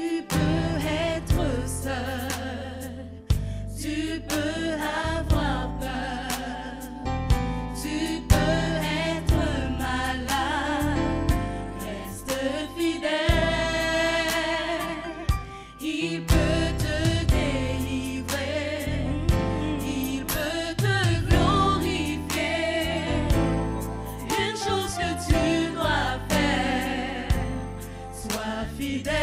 Tu peux être seul, tu peux avoir peur, tu peux être malade, reste fidèle. Il peut te délivrer, il peut te glorifier. Une chose que tu dois faire, sois fidèle.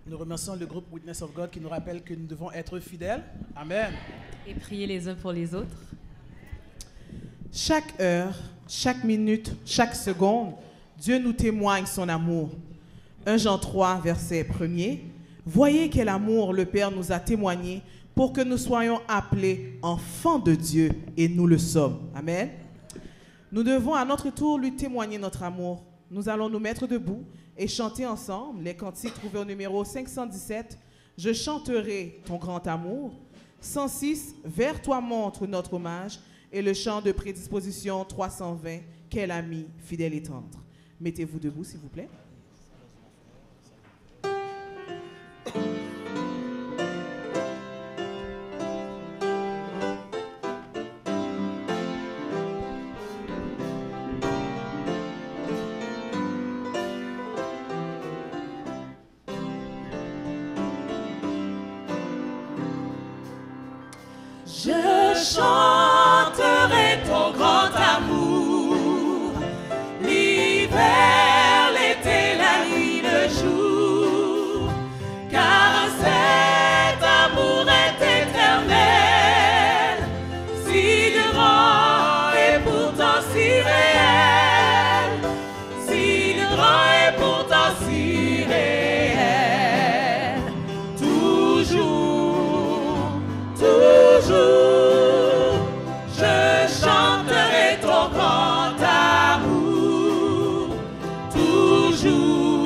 Nous remercions le groupe Witness of God qui nous rappelle que nous devons être fidèles. Amen. Et prier les uns pour les autres. Chaque heure, chaque minute, chaque seconde, Dieu nous témoigne son amour. 1 Jean 3, verset 1er. Voyez quel amour le Père nous a témoigné pour que nous soyons appelés enfants de Dieu, et nous le sommes. Amen. Nous devons à notre tour lui témoigner notre amour. Nous allons nous mettre debout et chanter ensemble les cantiques trouvés au numéro 517. Je chanterai ton grand amour. 106, vers toi montre notre hommage. Et le chant de prédisposition 320, quel ami fidèle et tendre. Mettez-vous debout, s'il vous plaît. Je chanterai ton grand amour, l'hiver, l'été, la nuit, le jour, car cet amour est éternel, si grand et pourtant si réel, si grand et pourtant si réel, toujours, je chanterai ton grand amour. Toujours,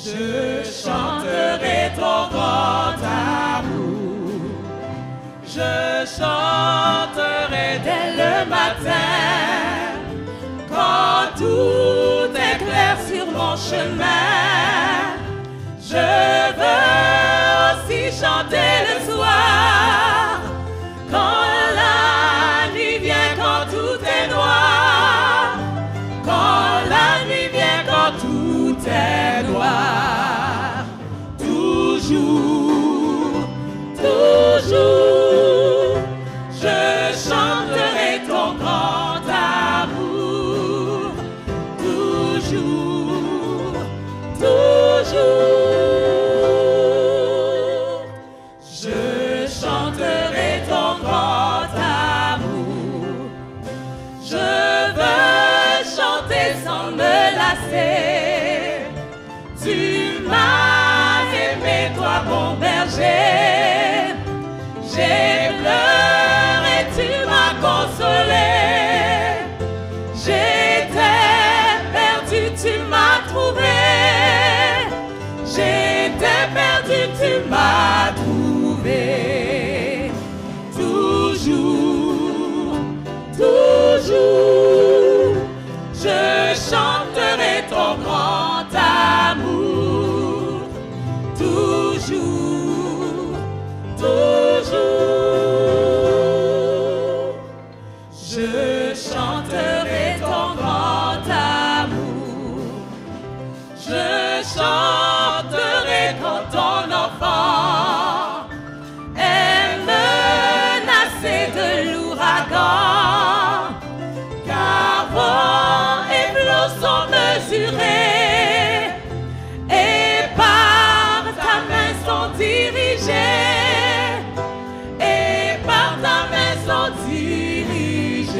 je chanterai ton grand amour. Je chanterai dès le matin, quand tout est clair sur mon chemin. Je veux aussi chanter le soir, quand la nuit vient, quand tout est noir, quand la nuit vient, quand tout est noir. Toujours, je chanterai ton grand amour. Toujours, je chanterai ton grand amour. Je veux chanter sans me lasser. Tu m'as aimé, toi mon berger. J'ai pleuré, tu m'as consolé. J'étais perdu, tu m'as trouvé. J'étais perdu, tu m'as trouvé. Toujours, je chanterai ton grand amour. Toujours, je chanterai ton grand amour. Je chanterai quand ton enfant est menacé de l'ouragan, car vent et flots sont mesurés et par ta main sont dirigés, et par ta main sont dirigés.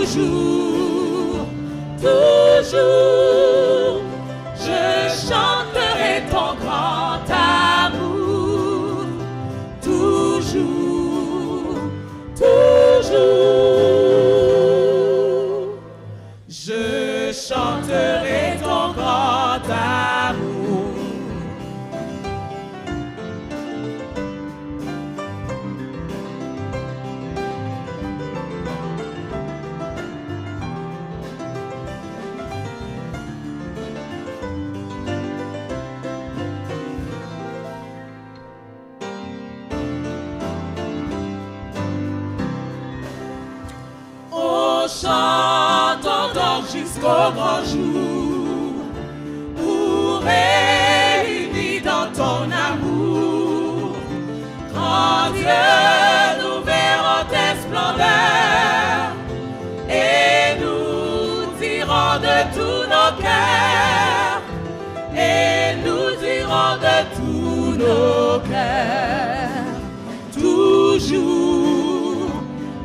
Toujours, je chanterai ton grand amour. Toujours, je chanterai ton grand amour. Chantons donc jusqu'au grand jour, pour réunis dans ton amour. Grand Dieu, nous verrons tes splendeurs et nous nos cœurs. Toujours,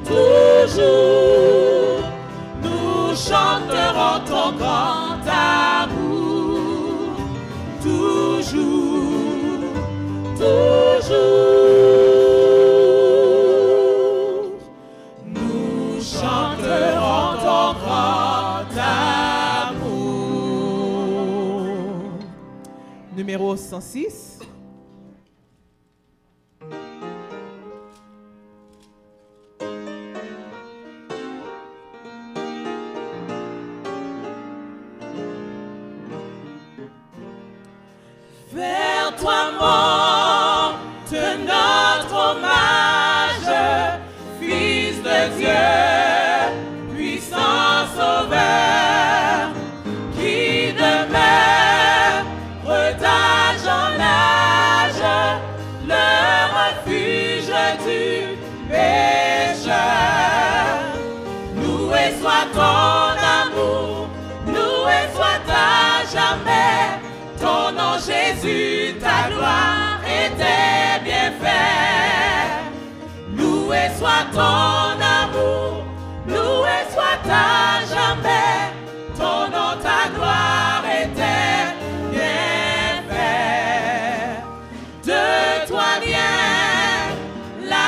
toujours, nous chanterons ton grand amour. Toujours, toujours, nous chanterons ton grand amour. Numéro 106. Vers toi monte notre hommage, Fils de Dieu, puissant Sauveur, qui demeure d'âge en âge, le refuge du pécheur. Loué soit ton amour, loué soit à jamais. Ton nom Jésus, ta gloire et tes bienfaits. Loué soit ton amour, loué soit à jamais. Ton nom, ta gloire et tes bienfaits. De toi vient la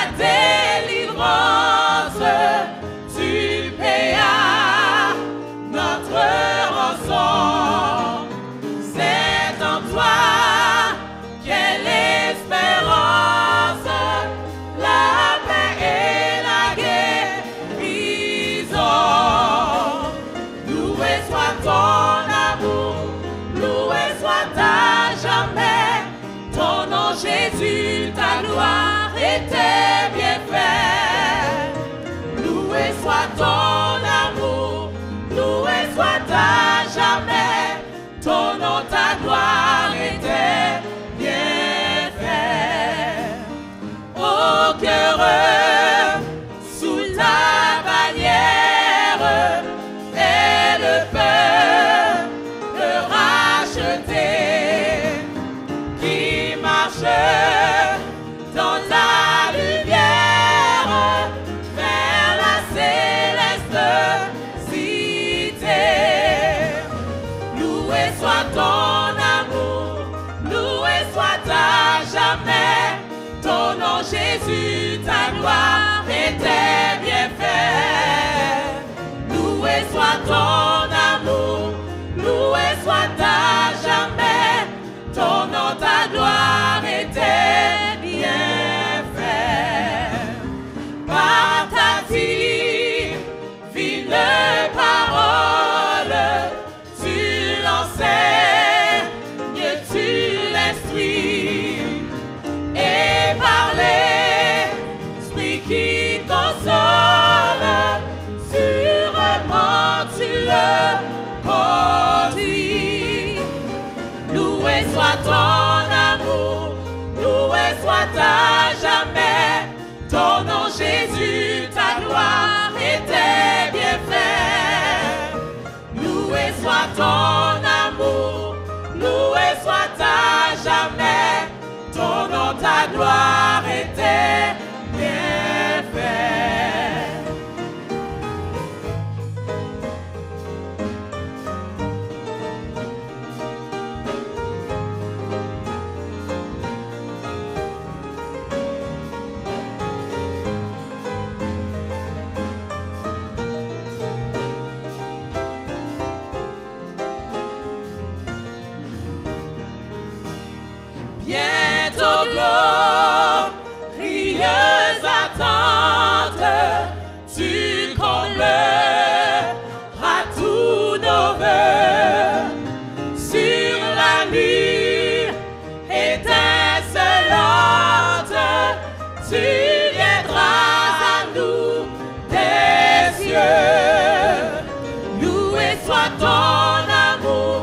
délivrance, tu payas notre rançon. Quelle espérance, la paix et la guérison. Loué soit ton amour, loué soit à jamais. Ton nom Jésus, ta gloire et tes bienfaits. Loué soit ton amour, loué soit à jamais. Ton nom, ta gloire et tes bienfaits. Au cœur, sous ta bannière, est le peuple racheté qui marche dans ta lumière vers la céleste cité. Loué soit ton amour, loué soit à jamais. Ton nom Jésus, ta gloire et tes bienfaits. Loué soit ton amour, loué soit à jamais. Ton nom, ta gloire et tes bienfaits. Par ta divine parole, tu l'enseignes, tu l'instruis, et par l'Esprit qui console, sûrement tu le conduis. Loué soit ton amour, loué soit à jamais. Ton nom Jésus, ta gloire et tes bienfaits. Loué soit ton amour, loué soit à jamais. Ton nom, ta gloire et tes bienfaits. Bientôt glorieuse attente, tu combleras tous nos vœux. Sur la nuit étincelante, tu viendras à nous des cieux. Loué soit ton amour,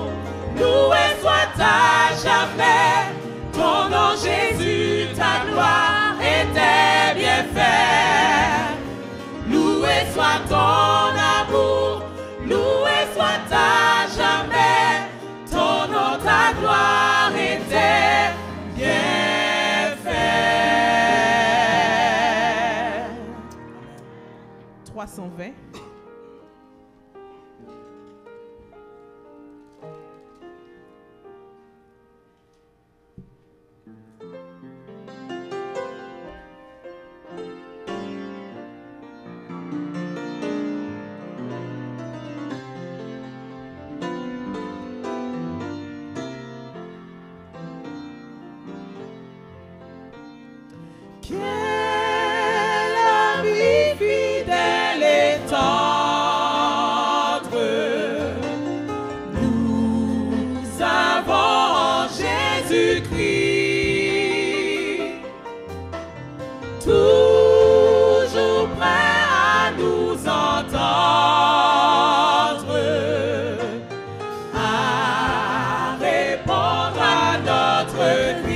loué soit à jamais. Ton nom Jésus, 320. Quel ami fidèle et tendre nous avons en Jésus-Christ, toujours prêt à nous entendre, à répondre à notre cri.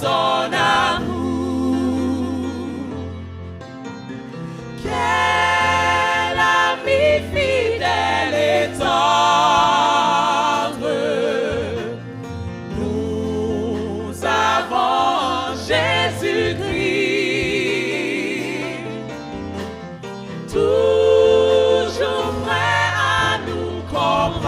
Son amour, quel ami fidèle et tendre nous avons Jésus-Christ, toujours prêt à nous comprendre.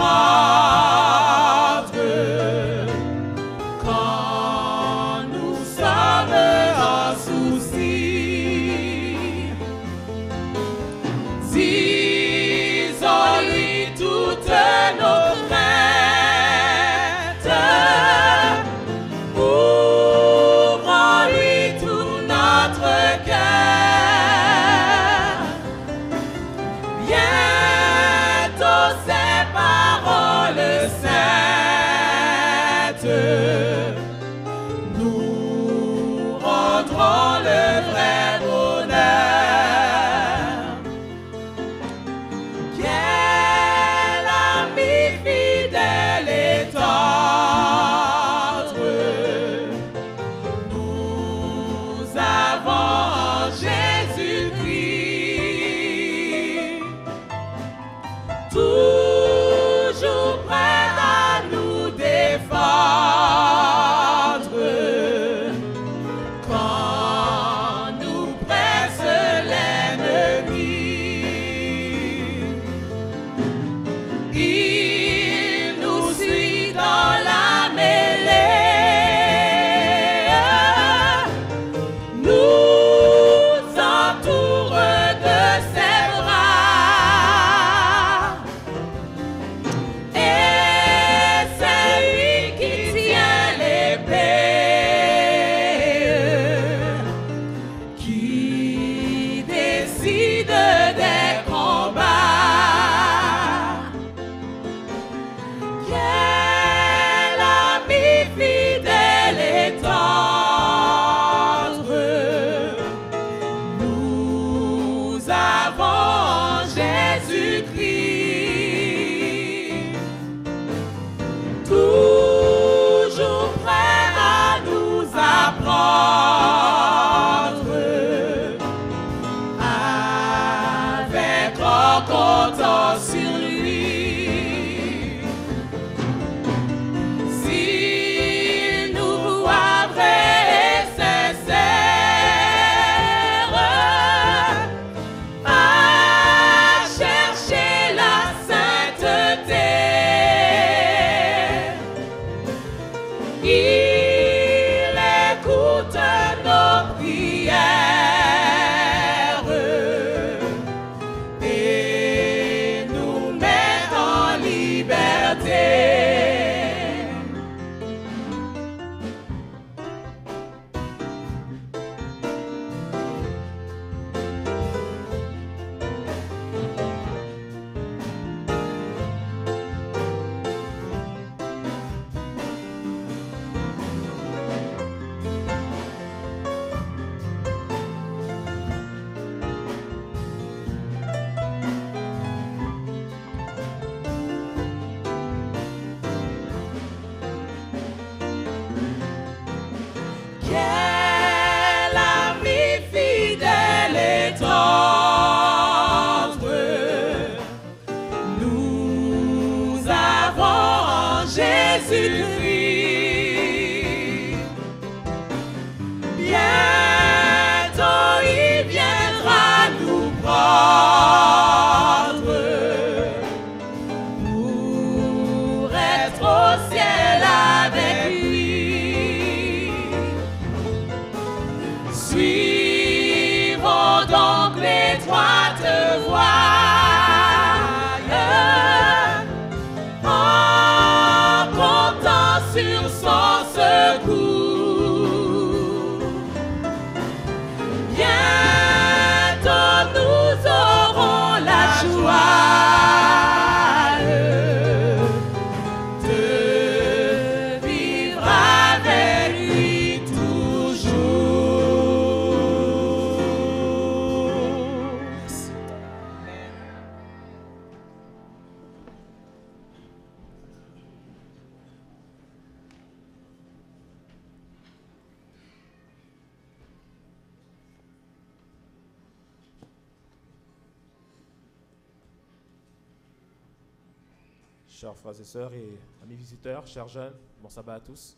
chers frères et sœurs et amis visiteurs, chers jeunes, bon sabbat à tous.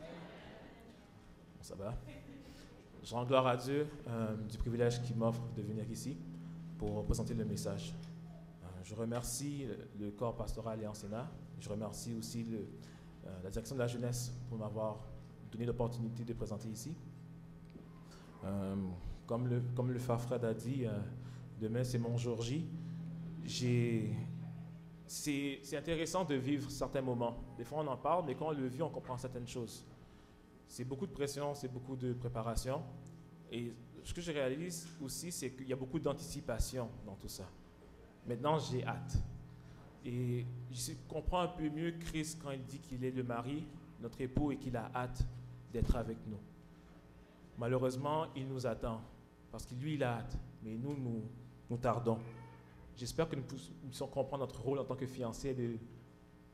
Bon sabbat. Je rends gloire à Dieu du privilège qu'il m'offre de venir ici pour présenter le message. Je remercie le corps pastoral et enseignant. Je remercie aussi la direction de la jeunesse pour m'avoir donné l'opportunité de présenter ici. Comme le frère Fred a dit, demain c'est mon jour J. C'est intéressant de vivre certains moments. Des fois on en parle, mais quand on le vit, on comprend certaines choses. C'est beaucoup de pression, c'est beaucoup de préparation. Et ce que je réalise aussi, c'est qu'il y a beaucoup d'anticipation dans tout ça. Maintenant, j'ai hâte. Et je comprends un peu mieux Christ quand il dit qu'il est le mari, notre époux, et qu'il a hâte d'être avec nous. Malheureusement, il nous attend, parce que lui, il a hâte, mais nous tardons. J'espère que nous puissions comprendre notre rôle en tant que fiancés et de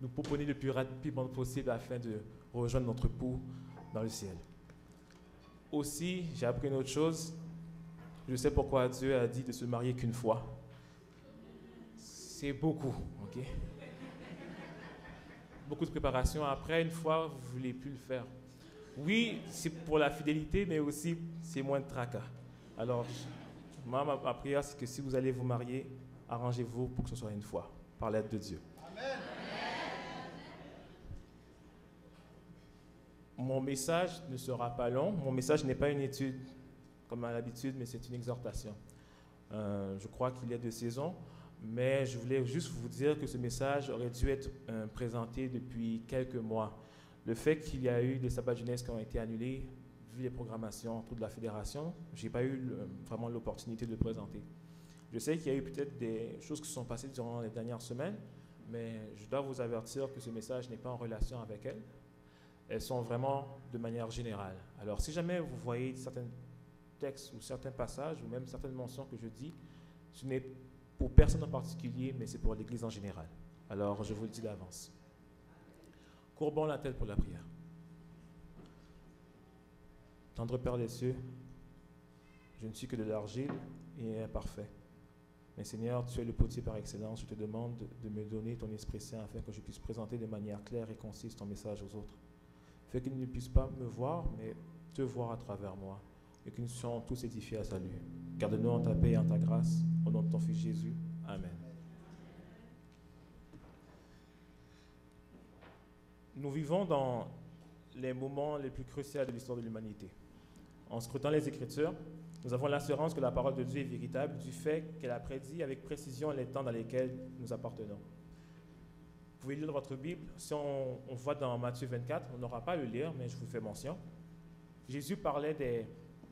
nous proposer le plus rapidement possible afin de rejoindre notre époux dans le ciel. Aussi, j'ai appris une autre chose. Je sais pourquoi Dieu a dit de se marier qu'une fois. C'est beaucoup, ok? Beaucoup de préparation. Après, une fois, vous ne voulez plus le faire. Oui, c'est pour la fidélité, mais aussi, c'est moins de tracas. Alors, moi, ma prière, c'est que si vous allez vous marier, arrangez-vous pour que ce soit une fois, par l'aide de Dieu. Amen. Mon message ne sera pas long. Mon message n'est pas une étude, comme à l'habitude, mais c'est une exhortation. Je crois qu'il y a 2 saisons. Mais je voulais juste vous dire que ce message aurait dû être présenté depuis quelques mois. Le fait qu'il y a eu des sabbats de jeunesse qui ont été annulés, vu les programmations autour de la fédération, je n'ai pas eu vraiment l'opportunité de le présenter. Je sais qu'il y a eu peut-être des choses qui se sont passées durant les dernières semaines, mais je dois vous avertir que ce message n'est pas en relation avec elles. Elles sont vraiment de manière générale. Alors, si jamais vous voyez certains textes ou certains passages ou même certaines mentions que je dis, ce n'est pour personne en particulier, mais c'est pour l'Église en général. Alors, je vous le dis d'avance. Courbons la tête pour la prière. Tendre Père des cieux, je ne suis que de l'argile et imparfait. Mais Seigneur, tu es le potier par excellence. Je te demande de me donner ton Esprit Saint afin que je puisse présenter de manière claire et concise ton message aux autres. Fais qu'ils ne puissent pas me voir, mais te voir à travers moi, et que nous soyons tous édifiés à salut. Garde-nous en ta paix et en ta grâce, au nom de ton Fils Jésus. Amen. Nous vivons dans les moments les plus cruciaux de l'histoire de l'humanité. En scrutant les Écritures, nous avons l'assurance que la parole de Dieu est véritable du fait qu'elle a prédit avec précision les temps dans lesquels nous appartenons. Vous pouvez lire votre Bible. Si on voit dans Matthieu 24, on n'aura pas à le lire, mais je vous fais mention. Jésus parlait des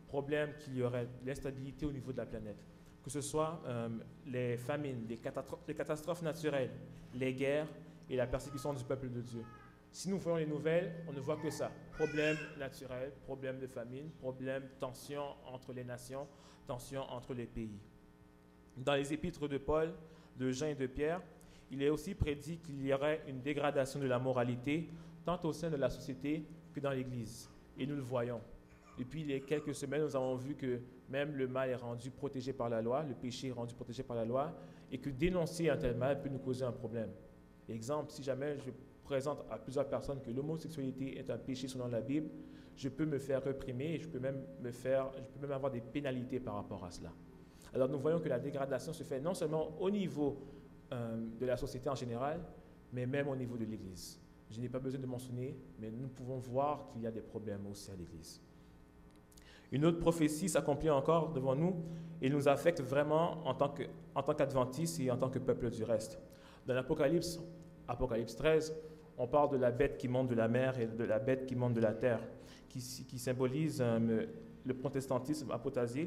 problèmes qu'il y aurait, l'instabilité au niveau de la planète, que ce soit les famines, les catastrophes naturelles, les guerres et la persécution du peuple de Dieu. Si nous voyons les nouvelles, on ne voit que ça. Problèmes naturels, problèmes de famine, problèmes, tensions entre les nations, tensions entre les pays. Dans les épîtres de Paul, de Jean et de Pierre, il est aussi prédit qu'il y aurait une dégradation de la moralité, tant au sein de la société que dans l'Église. Et nous le voyons. Depuis les quelques semaines, nous avons vu que même le mal est rendu protégé par la loi, le péché est rendu protégé par la loi, et que dénoncer un tel mal peut nous causer un problème. Exemple, si jamais je présente à plusieurs personnes que l'homosexualité est un péché selon la Bible, je peux me faire réprimer et je peux même avoir des pénalités par rapport à cela. Alors nous voyons que la dégradation se fait non seulement au niveau de la société en général, mais même au niveau de l'Église. Je n'ai pas besoin de mentionner, mais nous pouvons voir qu'il y a des problèmes aussi à l'Église. Une autre prophétie s'accomplit encore devant nous et nous affecte vraiment en tant qu'adventistes et en tant que peuple du reste. Dans l'Apocalypse, Apocalypse 13, on parle de la bête qui monte de la mer et de la bête qui monte de la terre, qui symbolise le protestantisme apotasié,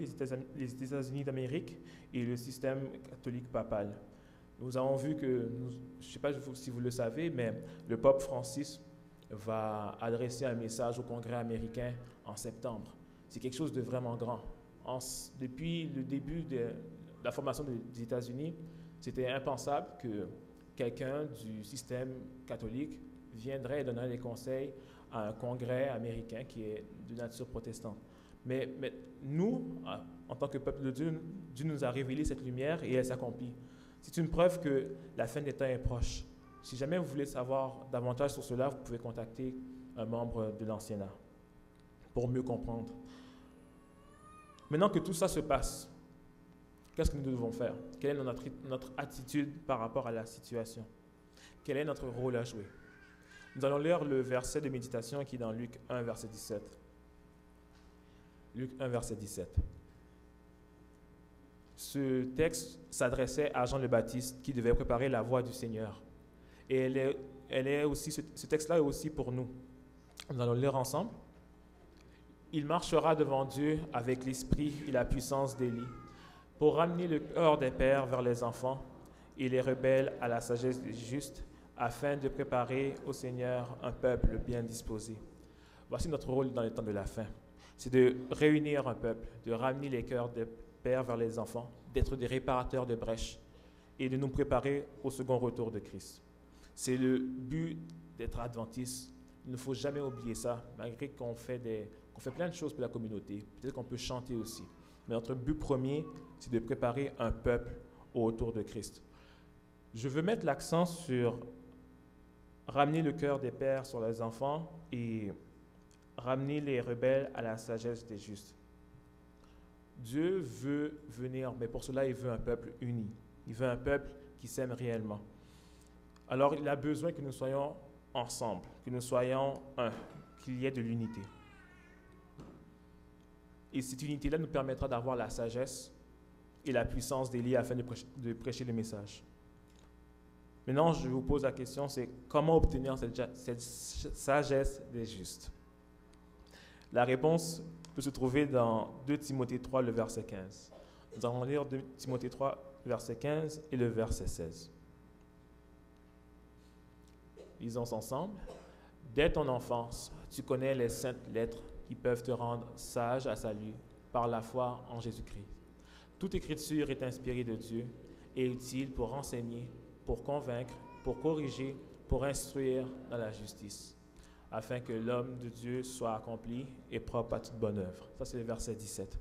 les États-Unis d'Amérique et le système catholique papal. Nous avons vu que, je ne sais pas si vous le savez, mais le pape Francis va adresser un message au Congrès américain en septembre. C'est quelque chose de vraiment grand. Depuis le début de la formation des États-Unis, c'était impensable que quelqu'un du système catholique viendrait et donnerait des conseils à un congrès américain qui est de nature protestante. Mais nous, en tant que peuple de Dieu, Dieu nous a révélé cette lumière et elle s'accomplit. C'est une preuve que la fin des temps est proche. Si jamais vous voulez savoir davantage sur cela, vous pouvez contacter un membre de l'anciennat pour mieux comprendre. Maintenant que tout ça se passe, qu'est-ce que nous devons faire? Quelle est notre attitude par rapport à la situation? Quel est notre rôle à jouer? Nous allons lire le verset de méditation qui est dans Luc 1, verset 17. Luc 1, verset 17. Ce texte s'adressait à Jean le Baptiste qui devait préparer la voie du Seigneur. Et ce texte-là est aussi pour nous. Nous allons le lire ensemble. Il marchera devant Dieu avec l'esprit et la puissance d'Élie pour ramener le cœur des pères vers les enfants et les rebelles à la sagesse des justes, afin de préparer au Seigneur un peuple bien disposé. Voici notre rôle dans les temps de la fin. C'est de réunir un peuple, de ramener les cœurs des pères vers les enfants, d'être des réparateurs de brèches et de nous préparer au second retour de Christ. C'est le but d'être adventiste. Il ne faut jamais oublier ça, malgré qu'on fait plein de choses pour la communauté. Peut-être qu'on peut chanter aussi. Mais notre but premier, c'est de préparer un peuple au retour de Christ. Je veux mettre l'accent sur ramener le cœur des pères sur les enfants et ramener les rebelles à la sagesse des justes. Dieu veut venir, mais pour cela, il veut un peuple uni. Il veut un peuple qui s'aime réellement. Alors, il a besoin que nous soyons ensemble, que nous soyons un, qu'il y ait de l'unité. Et cette unité-là nous permettra d'avoir la sagesse et la puissance d'Élie afin de prêcher le message. Maintenant, je vous pose la question, c'est comment obtenir cette sagesse des justes? La réponse peut se trouver dans 2 Timothée 3, le verset 15. Nous allons lire 2 Timothée 3, verset 15 et le verset 16. Lisons ensemble. Dès ton enfance, tu connais les saintes lettres qui peuvent te rendre sage à salut par la foi en Jésus-Christ. Toute écriture est inspirée de Dieu et utile pour enseigner, pour convaincre, pour corriger, pour instruire dans la justice, afin que l'homme de Dieu soit accompli et propre à toute bonne œuvre. Ça, c'est le verset 17.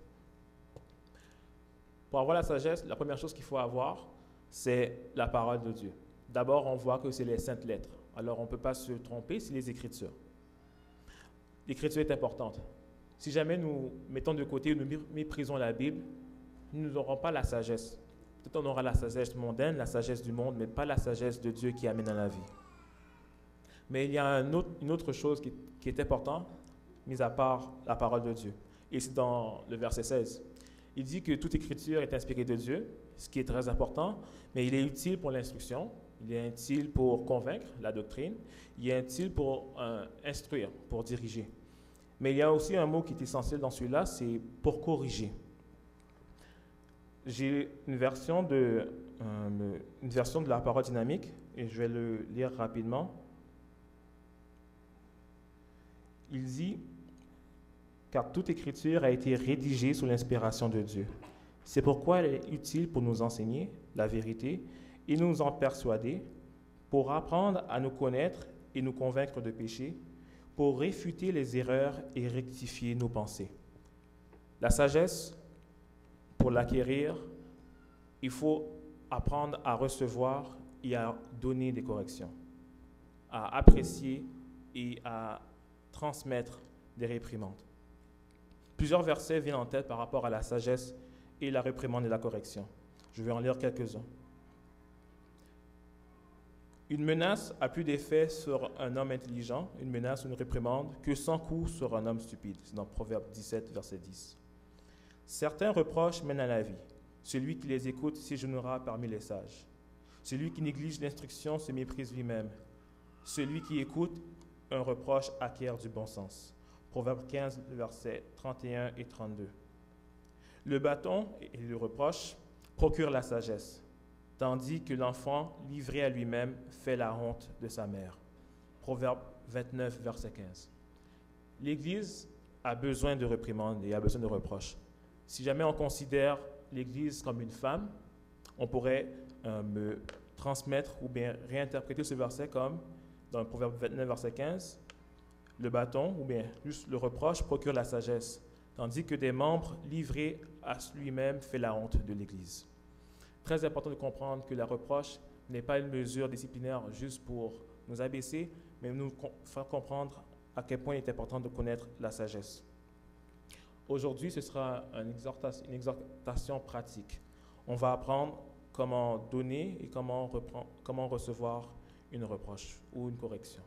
Pour avoir la sagesse, la première chose qu'il faut avoir, c'est la parole de Dieu. D'abord, on voit que c'est les saintes lettres. Alors, on ne peut pas se tromper, c'est les Écritures. L'Écriture est importante. Si jamais nous mettons de côté ou nous méprisons la Bible, nous n'aurons pas la sagesse. Peut-être on aura la sagesse mondaine, la sagesse du monde, mais pas la sagesse de Dieu qui amène à la vie. Mais il y a une autre chose qui est importante, mis à part la parole de Dieu. Et c'est dans le verset 16. Il dit que toute écriture est inspirée de Dieu, ce qui est très important, mais il est utile pour l'instruction, il est utile pour convaincre la doctrine, il est utile pour instruire, pour diriger. Mais il y a aussi un mot qui est essentiel dans celui-là, c'est pour corriger. J'ai une version de la parole dynamique, et je vais le lire rapidement. Il dit, car toute écriture a été rédigée sous l'inspiration de Dieu. C'est pourquoi elle est utile pour nous enseigner la vérité et nous en persuader, pour apprendre à nous connaître et nous convaincre de péché, pour réfuter les erreurs et rectifier nos pensées. La sagesse, pour l'acquérir, il faut apprendre à recevoir et à donner des corrections, à apprécier et à transmettre des réprimandes. Plusieurs versets viennent en tête par rapport à la sagesse et la réprimande et la correction. Je vais en lire quelques-uns. Une menace a plus d'effet sur un homme intelligent, une menace ou une réprimande, que 100 coups sur un homme stupide. C'est dans Proverbe 17, verset 10. Certains reproches mènent à la vie. Celui qui les écoute séjournera parmi les sages. Celui qui néglige l'instruction se méprise lui-même. Celui qui écoute un reproche acquiert du bon sens. Proverbe 15, versets 31 et 32. Le bâton et le reproche procurent la sagesse, tandis que l'enfant livré à lui-même fait la honte de sa mère. Proverbe 29, verset 15. L'Église a besoin de réprimandes et a besoin de reproches. Si jamais on considère l'Église comme une femme, on pourrait me transmettre ou bien réinterpréter ce verset comme, dans le Proverbe 29, verset 15, le bâton ou bien juste le reproche procure la sagesse, tandis que des membres livrés à lui-même fait la honte de l'Église. Très important de comprendre que la reproche n'est pas une mesure disciplinaire juste pour nous abaisser, mais nous faire comprendre à quel point il est important de connaître la sagesse. Aujourd'hui, ce sera une exhortation pratique. On va apprendre comment donner et comment recevoir une reproche ou une correction.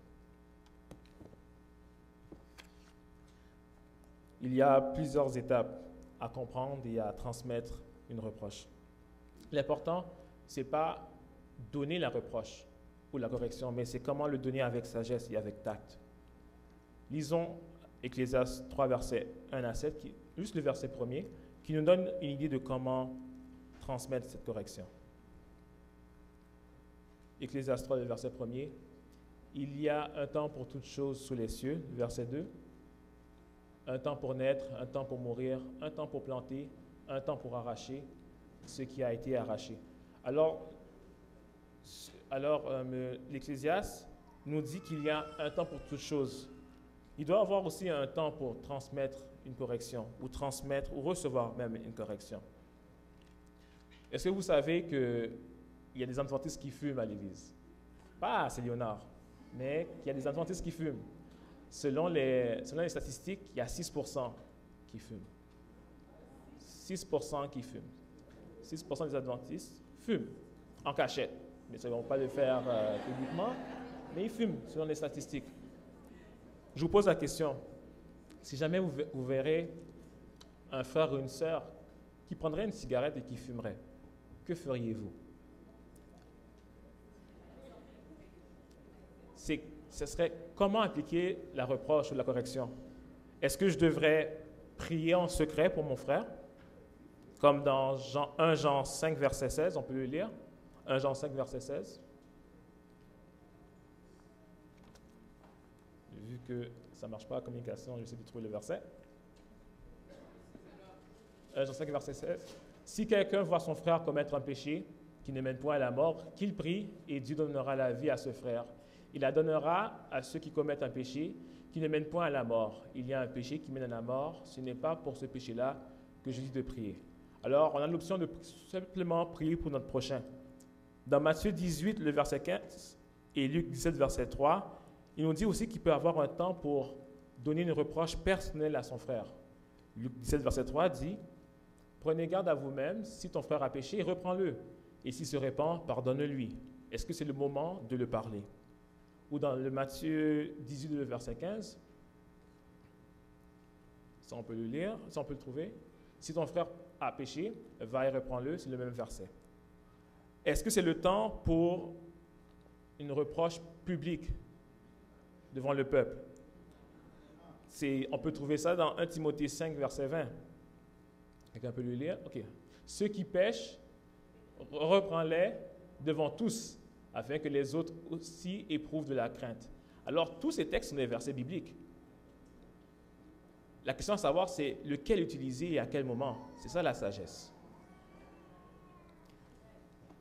Il y a plusieurs étapes à comprendre et à transmettre une reproche. L'important, ce n'est pas donner la reproche ou la correction, mais c'est comment le donner avec sagesse et avec tact. Lisons Ecclésiaste 3, versets 1 à 7, juste le verset premier, qui nous donne une idée de comment transmettre cette correction. Ecclésiaste 3, le verset premier. Il y a un temps pour toutes choses sous les cieux, verset 2. Un temps pour naître, un temps pour mourir, un temps pour planter, un temps pour arracher ce qui a été arraché. Alors l'Ecclésiaste nous dit qu'il y a un temps pour toutes choses. Il doit y avoir aussi un temps pour transmettre une correction, ou transmettre, ou recevoir même une correction. Est-ce que vous savez qu'il y a des adventistes qui fument à l'église? Pas c'est Léonard, mais qu'il y a des adventistes qui fument. Selon les statistiques, il y a 6% qui fument. 6% qui fument. 6% des adventistes fument en cachette. Mais ils ne vont pas le faire publiquement, mais ils fument selon les statistiques. Je vous pose la question, si jamais vous verrez un frère ou une sœur qui prendrait une cigarette et qui fumerait, que feriez-vous? Ce serait comment appliquer la reproche ou la correction. Est-ce que je devrais prier en secret pour mon frère? Comme dans 1 Jean 5, verset 16, on peut le lire. 1 Jean 5, verset 16. Vu que ça ne marche pas la communication, j'essaie de trouver le verset. 1 Jean 5, verset 16. Si quelqu'un voit son frère commettre un péché qui ne mène point à la mort, qu'il prie et Dieu donnera la vie à ce frère. Il la donnera à ceux qui commettent un péché qui ne mène point à la mort. Il y a un péché qui mène à la mort. Ce n'est pas pour ce péché-là que je dis de prier. Alors, on a l'option de simplement prier pour notre prochain. Dans Matthieu 18, le verset 15, et Luc 17, verset 3, il nous dit aussi qu'il peut avoir un temps pour donner une reproche personnelle à son frère. Luc 17, verset 3 dit, « Prenez garde à vous-même, si ton frère a péché, reprends-le, et s'il se répand, pardonne-lui. » Est-ce que c'est le moment de le parler? Ou dans le Matthieu 18, le verset 15, ça on peut le lire, ça on peut le trouver. « Si ton frère a péché, va et reprends-le », c'est le même verset. Est-ce que c'est le temps pour une reproche publique devant le peuple? On peut trouver ça dans 1 Timothée 5, verset 20. Quelqu'un peut le lire? OK. Ceux qui pêchent, reprends-les devant tous, afin que les autres aussi éprouvent de la crainte. Alors, tous ces textes sont des versets bibliques. La question à savoir, c'est lequel utiliser et à quel moment. C'est ça la sagesse.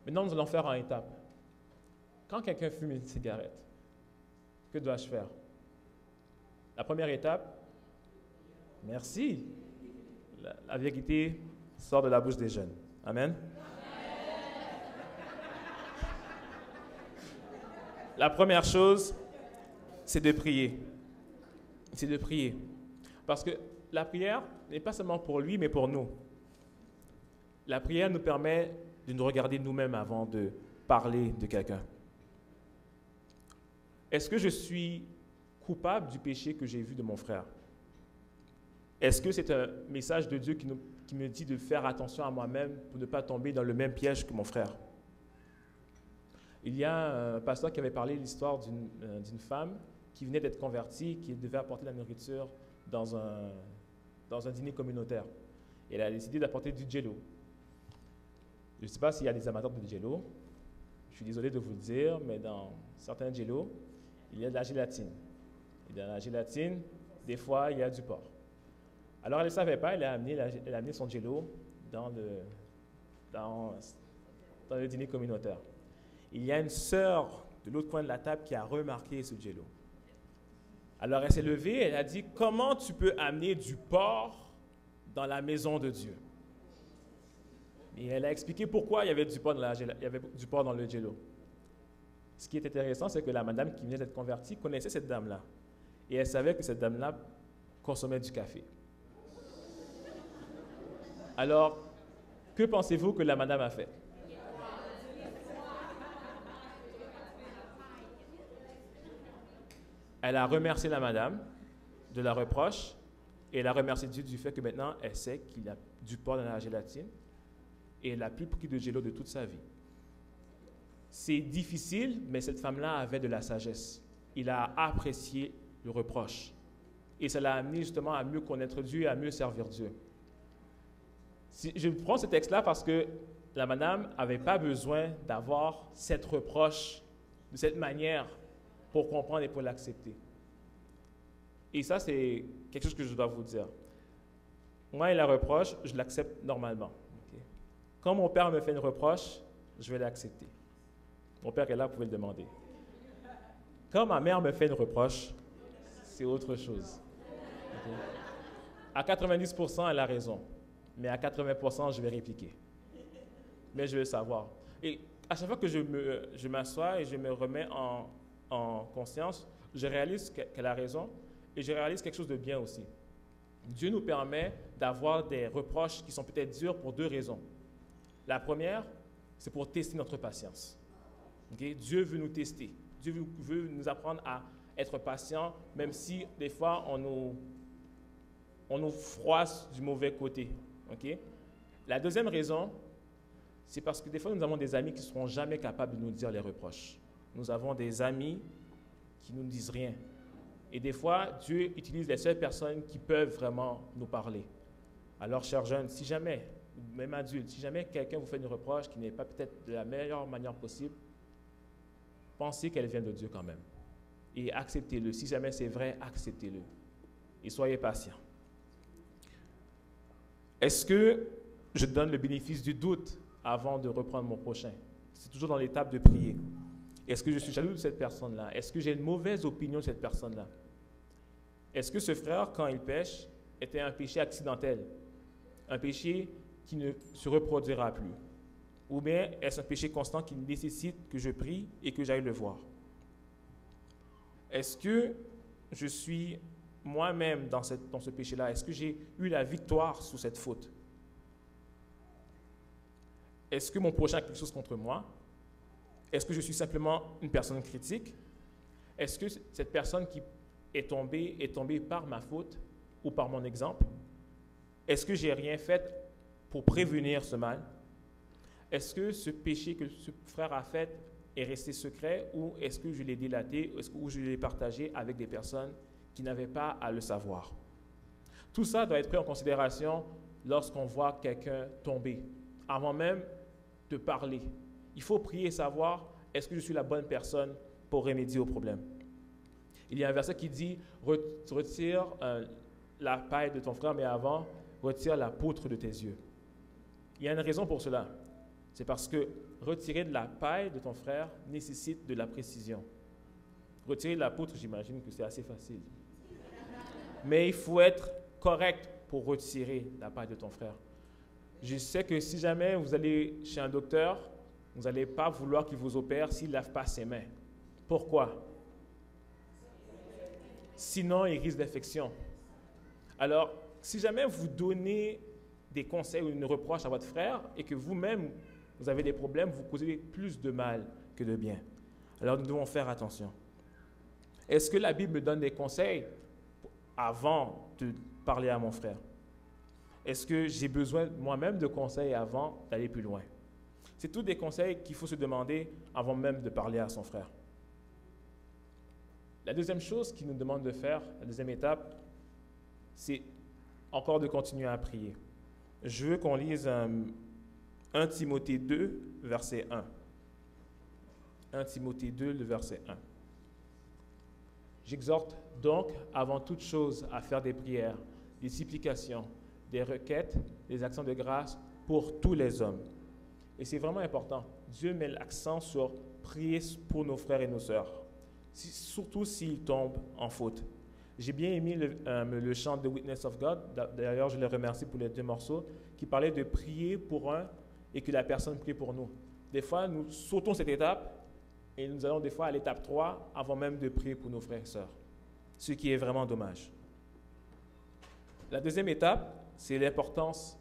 Maintenant, nous allons faire en étapes. Quand quelqu'un fume une cigarette, que dois-je faire? La première étape, merci. La vérité sort de la bouche des jeunes. Amen. La première chose, c'est de prier. C'est de prier. Parce que la prière n'est pas seulement pour lui, mais pour nous. La prière nous permet de nous regarder nous-mêmes avant de parler de quelqu'un. Est-ce que je suis coupable du péché que j'ai vu de mon frère? Est-ce que c'est un message de Dieu qui me dit de faire attention à moi-même pour ne pas tomber dans le même piège que mon frère? Il y a un pasteur qui avait parlé de l'histoire d'une femme qui venait d'être convertie, qui devait apporter la nourriture dans un dîner communautaire. Et elle a décidé d'apporter du jello. Je ne sais pas s'il y a des amateurs de jello. Je suis désolé de vous le dire, mais dans certains jello, il y a de la gélatine. Et dans la gélatine, des fois, il y a du porc. Alors, elle ne savait pas, elle a amené son jello dans le dîner communautaire. Il y a une sœur de l'autre coin de la table qui a remarqué ce jello. Alors, elle s'est levée, elle a dit, « Comment tu peux amener du porc dans la maison de Dieu? » Et elle a expliqué pourquoi il y avait du porc dans le jello. Ce qui est intéressant, c'est que la madame qui venait d'être convertie connaissait cette dame-là. Et elle savait que cette dame-là consommait du café. Alors, que pensez-vous que la madame a fait? Elle a remercié la madame de la reproche et elle a remercié Dieu du fait que maintenant elle sait qu'il y a du porc dans la gélatine et elle n'a plus pris de gélo de toute sa vie. C'est difficile, mais cette femme-là avait de la sagesse. Il a apprécié le reproche. Et ça l'a amené justement à mieux connaître Dieu et à mieux servir Dieu. Je prends ce texte-là parce que la madame n'avait pas besoin d'avoir cette reproche de cette manière pour comprendre et pour l'accepter. Et ça, c'est quelque chose que je dois vous dire. Moi, il la reproche, je l'accepte normalement. Okay? Quand mon père me fait une reproche, je vais l'accepter. Mon père est là, vous pouvez le demander. Quand ma mère me fait une reproche, c'est autre chose. Okay? À 90%, elle a raison. Mais à 80%, je vais répliquer. Mais je veux savoir. Et à chaque fois que je m'assois et je me remets en conscience, je réalise qu'elle a raison et je réalise quelque chose de bien aussi. Dieu nous permet d'avoir des reproches qui sont peut-être durs pour deux raisons. La première, c'est pour tester notre patience. Okay? Dieu veut nous tester. Dieu veut nous apprendre à être patient, même si des fois on nous froisse du mauvais côté. Okay? La deuxième raison, c'est parce que des fois nous avons des amis qui ne seront jamais capables de nous dire les reproches. Nous avons des amis qui ne nous disent rien. Et des fois, Dieu utilise les seules personnes qui peuvent vraiment nous parler. Alors, chers jeunes, si jamais, même adultes, si jamais quelqu'un vous fait une reproche qui n'est pas peut-être de la meilleure manière possible, pensez qu'elle vient de Dieu quand même. Et acceptez-le. Si jamais c'est vrai, acceptez-le. Et soyez patients. Est-ce que je donne le bénéfice du doute avant de reprendre mon prochain? C'est toujours dans l'étape de prier. Est-ce que je suis jaloux de cette personne-là? Est-ce que j'ai une mauvaise opinion de cette personne-là? Est-ce que ce frère, quand il pêche, était un péché accidentel? Un péché qui ne se reproduira plus? Ou bien est-ce un péché constant qui nécessite que je prie et que j'aille le voir? Est-ce que je suis moi-même dans ce péché-là? Est-ce que j'ai eu la victoire sous cette faute? Est-ce que mon prochain a quelque chose contre moi? Est-ce que je suis simplement une personne critique? Est-ce que cette personne qui est tombée par ma faute ou par mon exemple? Est-ce que j'ai rien fait pour prévenir ce mal? Est-ce que ce péché que ce frère a fait est resté secret ou est-ce que je l'ai délaté ou je l'ai partagé avec des personnes qui n'avaient pas à le savoir? Tout ça doit être pris en considération lorsqu'on voit quelqu'un tomber, avant même de parler. Il faut prier et savoir, est-ce que je suis la bonne personne pour remédier au problème? Il y a un verset qui dit, retire la paille de ton frère, mais avant, retire la poutre de tes yeux. Il y a une raison pour cela. C'est parce que retirer de la paille de ton frère nécessite de la précision. Retirer de la poutre, j'imagine que c'est assez facile. Mais il faut être correct pour retirer la paille de ton frère. Je sais que si jamais vous allez chez un docteur, vous n'allez pas vouloir qu'il vous opère s'il ne lave pas ses mains. Pourquoi? Sinon, il risque d'infection. Alors, si jamais vous donnez des conseils ou une reproche à votre frère et que vous-même, vous avez des problèmes, vous causez plus de mal que de bien. Alors, nous devons faire attention. Est-ce que la Bible me donne des conseils avant de parler à mon frère? Est-ce que j'ai besoin moi-même de conseils avant d'aller plus loin? C'est tous des conseils qu'il faut se demander avant même de parler à son frère. La deuxième chose qu'il nous demande de faire, la deuxième étape, c'est encore de continuer à prier. Je veux qu'on lise 1 Timothée 2, verset 1. 1 Timothée 2, le verset 1. J'exhorte donc avant toute chose à faire des prières, des supplications, des requêtes, des actions de grâce pour tous les hommes. Et c'est vraiment important. Dieu met l'accent sur prier pour nos frères et nos sœurs, surtout s'ils tombent en faute. J'ai bien aimé le chant de Witness of God, d'ailleurs je les remercie pour les 2 morceaux, qui parlait de prier pour un et que la personne prie pour nous. Des fois, nous sautons cette étape Et nous allons des fois à l'étape 3 avant même de prier pour nos frères et sœurs, ce qui est vraiment dommage. La deuxième étape, c'est l'importance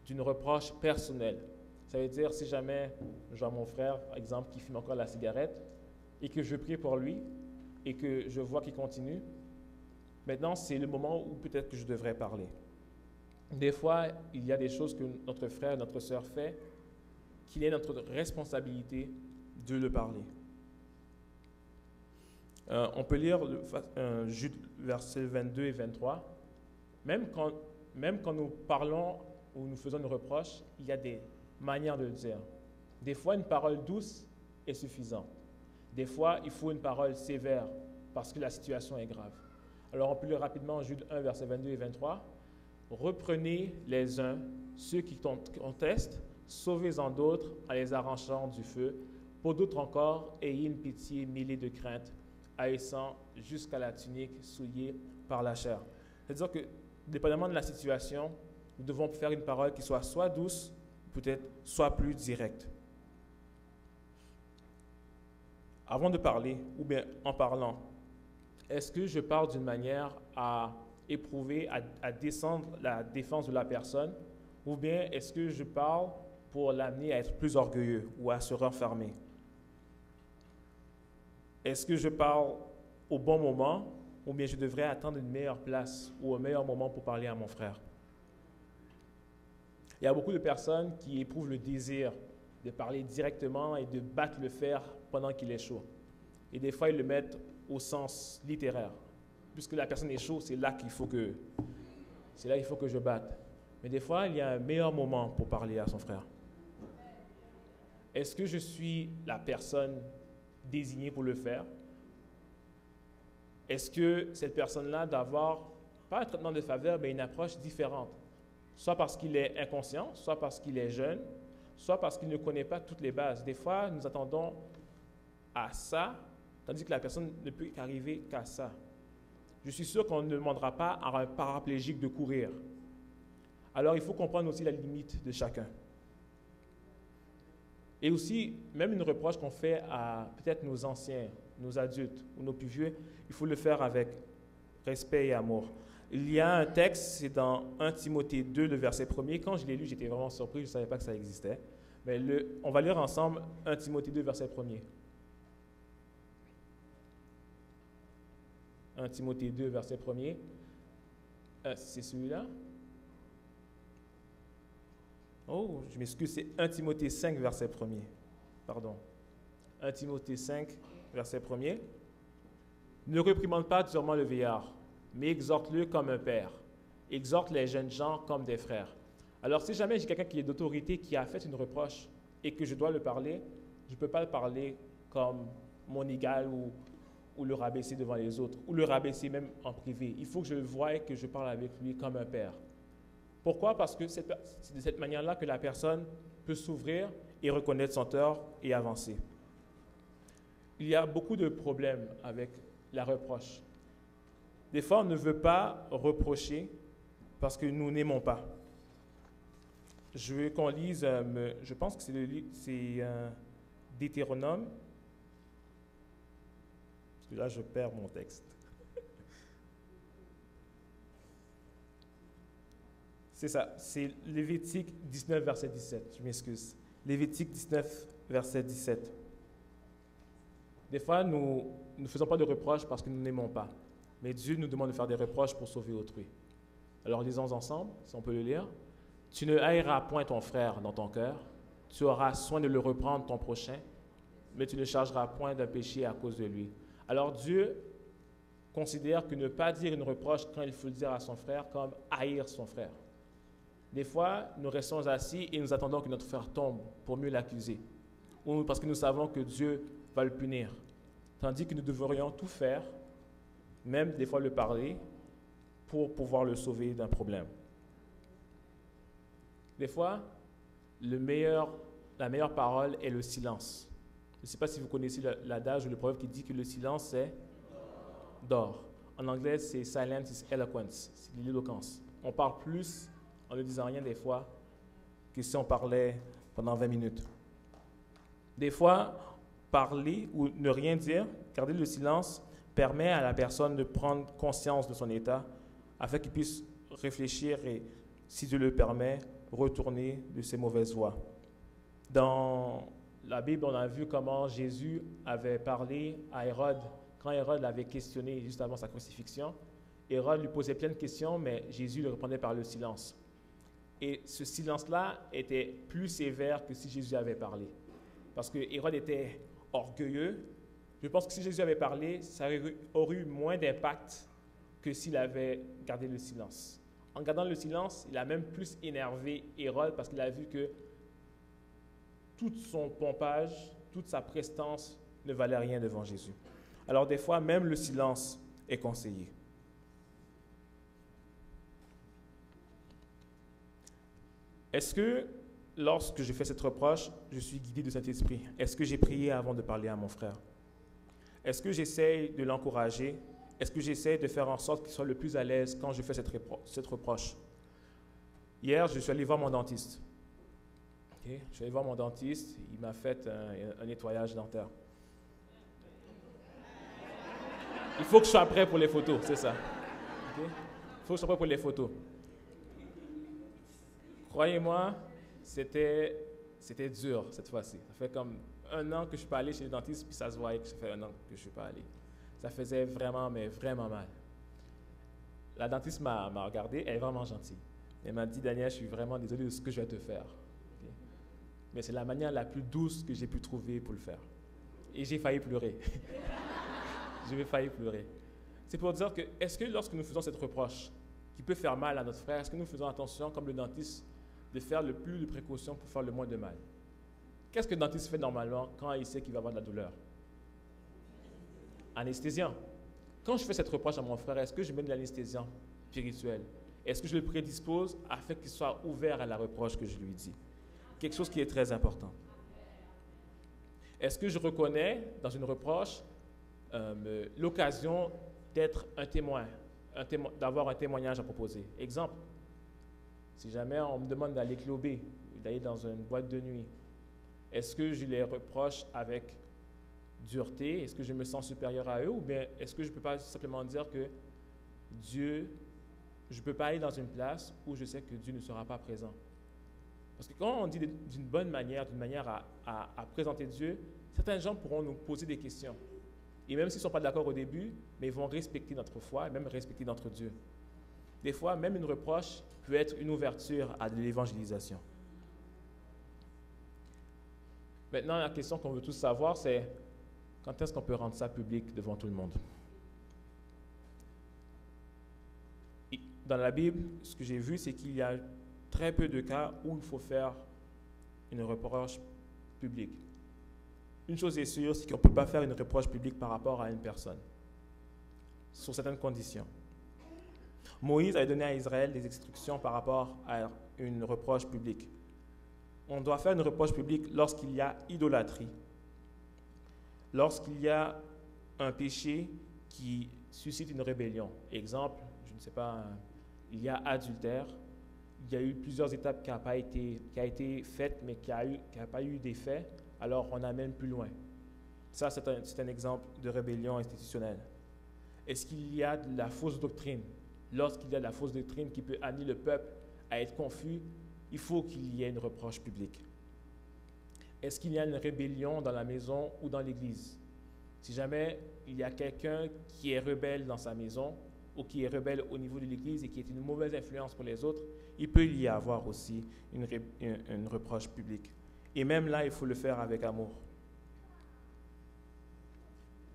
d'une reproche personnelle. Ça veut dire, si jamais je vois mon frère, par exemple, qui fume encore la cigarette, et que je prie pour lui, et que je vois qu'il continue, maintenant, c'est le moment où peut-être que je devrais parler. Des fois, il y a des choses que notre frère, notre sœur fait, qu'il est notre responsabilité de le parler. On peut lire Jude, versets 22 et 23. Même quand nous parlons ou nous faisons une reproche, il y a des manières de le dire. Des fois, une parole douce est suffisante. Des fois, il faut une parole sévère parce que la situation est grave. Alors, on peut lire rapidement Jude 1, versets 22 et 23. Reprenez les uns ceux qui contestent, sauvez-en d'autres en les arrachant du feu. Pour d'autres encore, ayez une pitié mêlée de crainte, haïssant jusqu'à la tunique souillée par la chair. C'est-à-dire que, dépendamment de la situation, nous devons faire une parole qui soit douce, peut-être soit plus directe. Avant de parler, ou bien en parlant, est-ce que je parle d'une manière à éprouver, à descendre la défense de la personne, ou bien est-ce que je parle pour l'amener à être plus orgueilleux ou à se renfermer? Est-ce que je parle au bon moment, ou bien je devrais attendre une meilleure place ou un meilleur moment pour parler à mon frère? Il y a beaucoup de personnes qui éprouvent le désir de parler directement et de battre le fer pendant qu'il est chaud. Et des fois, ils le mettent au sens littéraire. Puisque la personne est chaude, c'est là qu'il faut que je batte. Mais des fois, il y a un meilleur moment pour parler à son frère. Est-ce que je suis la personne désignée pour le faire? Est-ce que cette personne-là doit avoir, pas un traitement de faveur, mais une approche différente? Soit parce qu'il est inconscient, soit parce qu'il est jeune, soit parce qu'il ne connaît pas toutes les bases. Des fois, nous attendons à ça, tandis que la personne ne peut qu'arriver qu'à ça. Je suis sûr qu'on ne demandera pas à un paraplégique de courir. Alors, il faut comprendre aussi la limite de chacun. Et aussi, même une reproche qu'on fait à peut-être nos anciens, nos adultes ou nos plus vieux, il faut le faire avec respect et amour. Il y a un texte, c'est dans 1 Timothée 2, le verset 1er. Quand je l'ai lu, j'étais vraiment surpris, je ne savais pas que ça existait. Mais on va lire ensemble 1 Timothée 2, verset 1er. 1 Timothée 2, verset 1er. C'est celui-là? Oh, je m'excuse, c'est 1 Timothée 5, verset 1er. Pardon. 1 Timothée 5, verset 1er. Ne réprimande pas durement le vieillard, mais exhorte-le comme un père. Exhorte les jeunes gens comme des frères. Alors, si jamais j'ai quelqu'un qui est d'autorité, qui a fait une reproche et que je dois le parler, je ne peux pas le parler comme mon égal ou le rabaisser devant les autres, ou le rabaisser même en privé. Il faut que je le voie et que je parle avec lui comme un père. Pourquoi? Parce que c'est de cette manière-là que la personne peut s'ouvrir et reconnaître son tort et avancer. Il y a beaucoup de problèmes avec la reproche. Des fois, on ne veut pas reprocher parce que nous n'aimons pas. Je veux qu'on lise, je pense que c'est Deutéronome. Parce que là, je perds mon texte. C'est ça, c'est Lévitique 19, verset 17. Je m'excuse. Lévitique 19, verset 17. Des fois, nous ne faisons pas de reproches parce que nous n'aimons pas. Mais Dieu nous demande de faire des reproches pour sauver autrui. Alors, lisons ensemble, si on peut le lire. « Tu ne haïras point ton frère dans ton cœur. Tu auras soin de le reprendre ton prochain, mais tu ne chargeras point d'un péché à cause de lui. » Alors, Dieu considère que ne pas dire une reproche quand il faut le dire à son frère comme haïr son frère. Des fois, nous restons assis et nous attendons que notre frère tombe pour mieux l'accuser, ou parce que nous savons que Dieu va le punir. Tandis que nous devrions tout faire, même des fois le parler, pour pouvoir le sauver d'un problème. Des fois, la meilleure parole est le silence. Je ne sais pas si vous connaissez l'adage ou le proverbe qui dit que le silence, c'est d'or. En anglais, c'est « silence is eloquence », c'est l'éloquence. On parle plus en ne disant rien des fois que si on parlait pendant 20 minutes. Des fois, parler ou ne rien dire, garder le silence, permet à la personne de prendre conscience de son état afin qu'il puisse réfléchir et, si Dieu le permet, retourner de ses mauvaises voies. Dans la Bible, on a vu comment Jésus avait parlé à Hérode. Quand Hérode l'avait questionné juste avant sa crucifixion, Hérode lui posait plein de questions, mais Jésus le répondait par le silence. Et ce silence-là était plus sévère que si Jésus avait parlé. Parce que Hérode était orgueilleux. Je pense que si Jésus avait parlé, ça aurait eu moins d'impact que s'il avait gardé le silence. En gardant le silence, il a même plus énervé Hérode parce qu'il a vu que tout son pompage, toute sa prestance ne valait rien devant Jésus. Alors des fois, même le silence est conseillé. Est-ce que, lorsque je fais cette reproche, je suis guidé du Saint-Esprit? Est-ce que j'ai prié avant de parler à mon frère? Est-ce que j'essaie de l'encourager? Est-ce que j'essaie de faire en sorte qu'il soit le plus à l'aise quand je fais cette reproche? Hier, je suis allé voir mon dentiste. Okay? Je suis allé voir mon dentiste, il m'a fait un nettoyage dentaire. Il faut que je sois prêt pour les photos, c'est ça. Okay? Il faut que je sois prêt pour les photos. Croyez-moi, c'était dur cette fois-ci. Ça fait comme 1 an que je ne suis pas allé chez le dentiste, puis ça se voyait que ça fait 1 an que je ne suis pas allé. Ça faisait vraiment, mais vraiment mal. La dentiste m'a regardé, elle est vraiment gentille. Elle m'a dit, Daniel, je suis vraiment désolé de ce que je vais te faire. Okay? Mais c'est la manière la plus douce que j'ai pu trouver pour le faire. Et j'ai failli pleurer. J'ai failli pleurer. C'est pour dire que, est-ce que lorsque nous faisons cette reproche, qui peut faire mal à notre frère, est-ce que nous faisons attention, comme le dentiste, de faire le plus de précautions pour faire le moins de mal? Qu'est-ce que le dentiste fait normalement quand il sait qu'il va avoir de la douleur? Anesthésiant. Quand je fais cette reproche à mon frère, est-ce que je mets de l'anesthésiant spirituel? Est-ce que je le prédispose afin qu'il soit ouvert à la reproche que je lui dis? Quelque chose qui est très important. Est-ce que je reconnais dans une reproche l'occasion d'être un témoin, d'avoir un témoignage à proposer? Exemple, si jamais on me demande d'aller clubber, d'aller dans une boîte de nuit, est-ce que je les reproche avec dureté? Est-ce que je me sens supérieur à eux? Ou bien est-ce que je ne peux pas simplement dire que je ne peux pas aller dans une place où je sais que Dieu ne sera pas présent? Parce que quand on dit d'une bonne manière, d'une manière à présenter Dieu, certains gens pourront nous poser des questions. Et même s'ils ne sont pas d'accord au début, mais ils vont respecter notre foi et même respecter notre Dieu. Des fois, même une reproche peut être une ouverture à de l'évangélisation. Maintenant, la question qu'on veut tous savoir, c'est quand est-ce qu'on peut rendre ça public devant tout le monde? Et dans la Bible, ce que j'ai vu, c'est qu'il y a très peu de cas où il faut faire une reproche publique. Une chose est sûre, c'est qu'on ne peut pas faire une reproche publique par rapport à une personne, sous certaines conditions. Moïse a donné à Israël des instructions par rapport à une reproche publique. On doit faire une reproche publique lorsqu'il y a idolâtrie, lorsqu'il y a un péché qui suscite une rébellion. Exemple, je ne sais pas, il y a adultère, il y a eu plusieurs étapes qui a été faites, mais qui n'a pas eu d'effet, alors on amène plus loin. Ça, c'est un exemple de rébellion institutionnelle. Est-ce qu'il y a de la fausse doctrine? Lorsqu'il y a de la fausse doctrine qui peut amener le peuple à être confus, il faut qu'il y ait une reproche publique. Est-ce qu'il y a une rébellion dans la maison ou dans l'église? Si jamais il y a quelqu'un qui est rebelle dans sa maison ou qui est rebelle au niveau de l'église et qui est une mauvaise influence pour les autres, il peut y avoir aussi une reproche publique. Et même là, il faut le faire avec amour.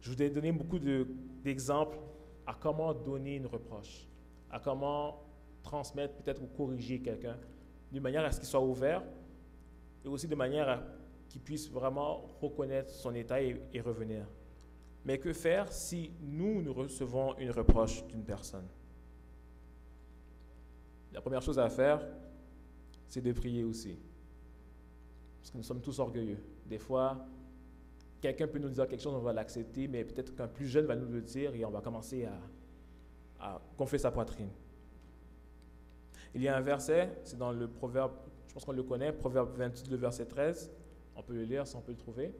Je vous ai donné beaucoup d'exemples à comment donner une reproche, à comment transmettre peut-être ou corriger quelqu'un, de manière à ce qu'il soit ouvert et aussi de manière à qu'il puisse vraiment reconnaître son état et revenir. Mais que faire si nous recevons une reproche d'une personne? La première chose à faire, c'est de prier aussi. Parce que nous sommes tous orgueilleux. Des fois, quelqu'un peut nous dire quelque chose, on va l'accepter, mais peut-être qu'un plus jeune va nous le dire et on va commencer à gonfler sa poitrine. Il y a un verset, c'est dans le Proverbe, je pense qu'on le connaît, Proverbe 28, le verset 13. On peut le lire si on peut le trouver.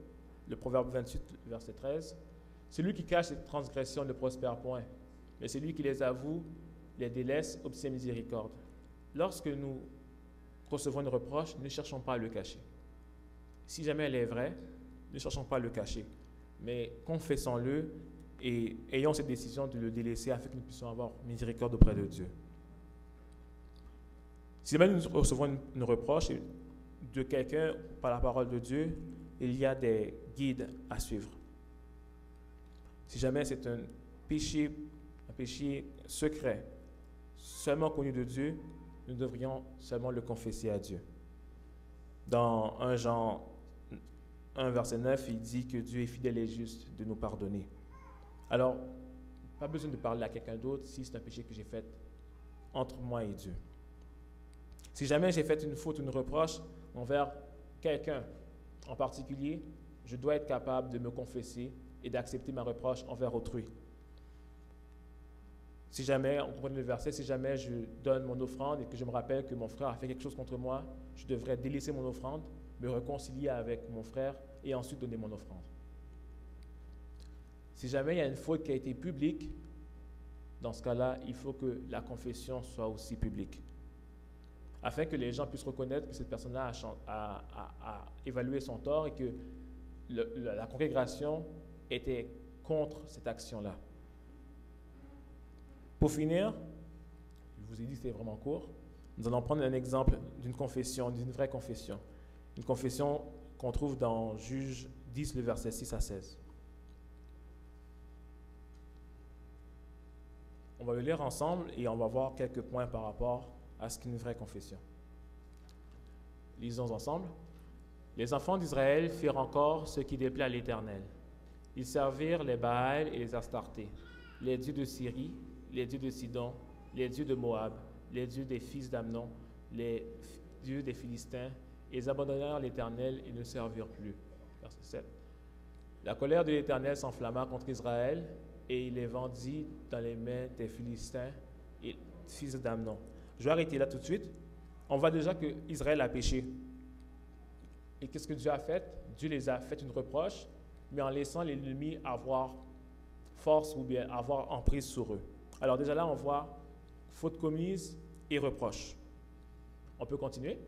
le Proverbe 28, verset 13. Celui qui cache ses transgressions ne prospère point, mais celui qui les avoue, les délaisse, obtient miséricorde. Lorsque nous recevons une reproche, ne cherchons pas à le cacher. Si jamais elle est vraie, ne cherchons pas à le cacher, mais confessons-le et ayons cette décision de le délaisser afin que nous puissions avoir miséricorde auprès de Dieu. Si jamais nous recevons une reproche de quelqu'un par la parole de Dieu, il y a des guides à suivre. Si jamais c'est un péché secret, seulement connu de Dieu, nous devrions seulement le confesser à Dieu. Dans 1 Jean 1, verset 9, il dit que Dieu est fidèle et juste de nous pardonner. Alors, pas besoin de parler à quelqu'un d'autre si c'est un péché que j'ai fait entre moi et Dieu. Si jamais j'ai fait une faute, une reproche envers quelqu'un en particulier, je dois être capable de me confesser et d'accepter ma reproche envers autrui. Si jamais, on comprend le verset, si jamais je donne mon offrande et que je me rappelle que mon frère a fait quelque chose contre moi, je devrais délaisser mon offrande, me réconcilier avec mon frère et ensuite donner mon offrande. Si jamais il y a une faute qui a été publique, dans ce cas-là, il faut que la confession soit aussi publique, afin que les gens puissent reconnaître que cette personne-là a évalué son tort et que la congrégation était contre cette action-là. Pour finir, je vous ai dit que c'était vraiment court, nous allons prendre un exemple d'une confession, d'une vraie confession. Une confession qu'on trouve dans Juge 10, le verset 6 à 16. On va le lire ensemble et on va voir quelques points par rapport à ce qu'est une vraie confession. Lisons ensemble. Les enfants d'Israël firent encore ce qui déplaît à l'Éternel. Ils servirent les Baals et les Astartés, les dieux de Syrie, les dieux de Sidon, les dieux de Moab, les dieux des fils d'Amnon, les dieux des Philistins, et ils abandonnèrent l'Éternel et ne servirent plus. Verset 7. La colère de l'Éternel s'enflamma contre Israël, et il les vendit dans les mains des Philistins et fils d'Amnon. Je vais arrêter là tout de suite. On voit déjà que Israël a péché. Et qu'est-ce que Dieu a fait? Dieu les a fait une reproche, mais en laissant l'ennemi avoir force ou bien avoir emprise sur eux. Alors déjà là, on voit faute commise et reproche. On peut continuer.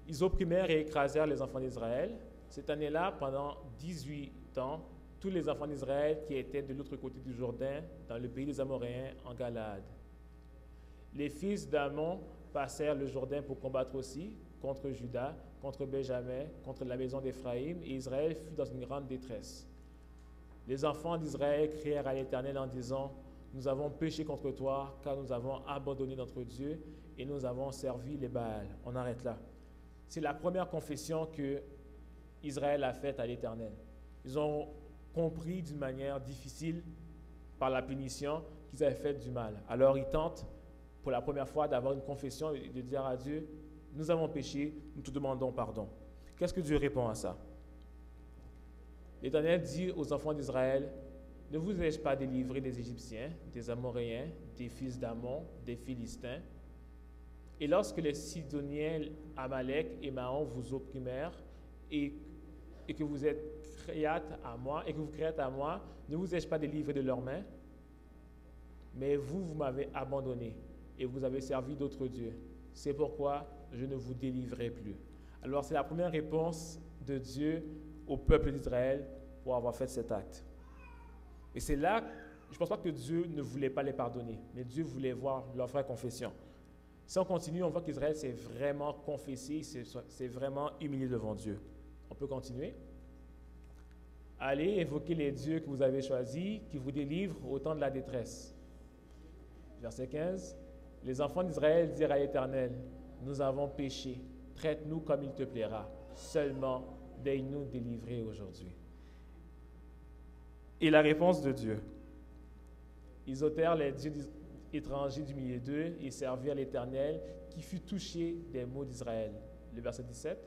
Ils opprimèrent et écrasèrent les enfants d'Israël. Cette année-là, pendant 18 ans, tous les enfants d'Israël qui étaient de l'autre côté du Jourdain, dans le pays des Amoréens, en Galaad. Les fils d'Amon passèrent le Jourdain pour combattre aussi contre Juda, contre Benjamin, contre la maison d'Éphraïm, et Israël fut dans une grande détresse. Les enfants d'Israël crièrent à l'Éternel en disant: nous avons péché contre toi, car nous avons abandonné notre Dieu et nous avons servi les Baals. On arrête là. C'est la première confession que Israël a faite à l'Éternel. Ils ont compris d'une manière difficile, par la punition, qu'ils avaient fait du mal. Alors ils tentent, pour la première fois, d'avoir une confession et de dire à Dieu: nous avons péché, nous te demandons pardon. Qu'est-ce que Dieu répond à ça? L'Éternel dit aux enfants d'Israël: ne vous ai-je pas délivré des Égyptiens, des Amoréens, des fils d'Amon, des Philistins? Et lorsque les Sidoniens, Amalek et Maon vous opprimèrent et que vous criâtes à moi, ne vous ai-je pas délivré de leurs mains? Mais vous m'avez abandonné et vous avez servi d'autres dieux. C'est pourquoi je ne vous délivrerai plus. Alors c'est la première réponse de Dieu au peuple d'Israël pour avoir fait cet acte. Et c'est là, je ne pense pas que Dieu ne voulait pas les pardonner, mais Dieu voulait voir leur vraie confession. Si on continue, on voit qu'Israël s'est vraiment confessé, s'est vraiment humilié devant Dieu. On peut continuer. Allez évoquer les dieux que vous avez choisis, qui vous délivrent au temps de la détresse. Verset 15. Les enfants d'Israël dirent à l'Éternel: nous avons péché, traite-nous comme il te plaira, seulement daigne-nous délivrer aujourd'hui. Et la réponse de Dieu: ils ôtèrent les dieux étrangers du milieu d'eux et servirent l'Éternel, qui fut touché des maux d'Israël. Le verset 17.